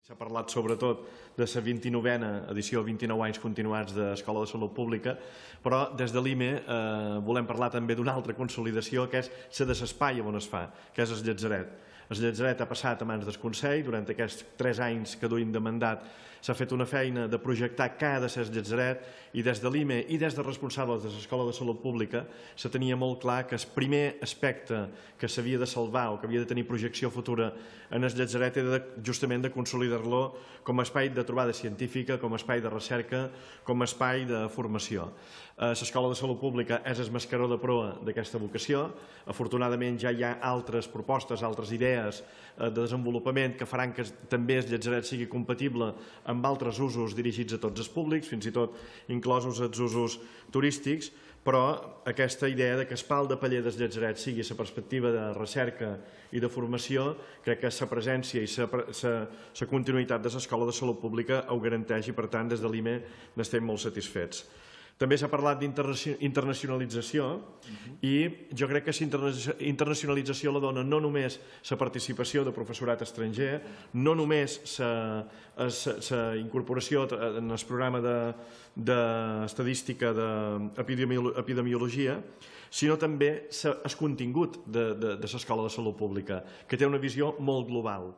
S'ha parlat sobretot de la 29a edició, 29 anys continuats d'Escola de Salut Pública, però des de l'IME volem parlar també d'una altra consolidació, que és la de l'espai on es fa, que és el Llatzeret. El Llatzeret ha passat a mans del Consell. Durant aquests 3 anys que duim de mandat s'ha fet una feina de projectar què ha de ser el Llatzeret, i des de l'IME i des de responsables de l'Escola de Salut Pública se tenia molt clar que el primer aspecte que s'havia de salvar o que havia de tenir projecció futura en el Llatzeret era justament de consolidar-lo com a espai de trobada científica, com a espai de recerca, com a espai de formació. L'Escola de Salut Pública és el mascaró de proa d'aquesta vocació. Afortunadament ja hi ha altres propostes, altres idees de desenvolupament que faran que també el Llatzeret sigui compatible amb altres usos dirigits a tots els públics, fins i tot inclosos els usos turístics, però aquesta idea que el pal de paller del Llatzeret sigui la perspectiva de recerca i de formació, crec que la presència i la continuïtat de l'Escola de Salut Pública ho garanteix, i per tant des de l'IME n'estem molt satisfets. També s'ha parlat d'internacionalització, i jo crec que la internacionalització la dona no només la participació de professorat estranger, no només la incorporació en el programa d'estadística d'epidemiologia, sinó també el contingut de l'Escola de Salut Pública, que té una visió molt global.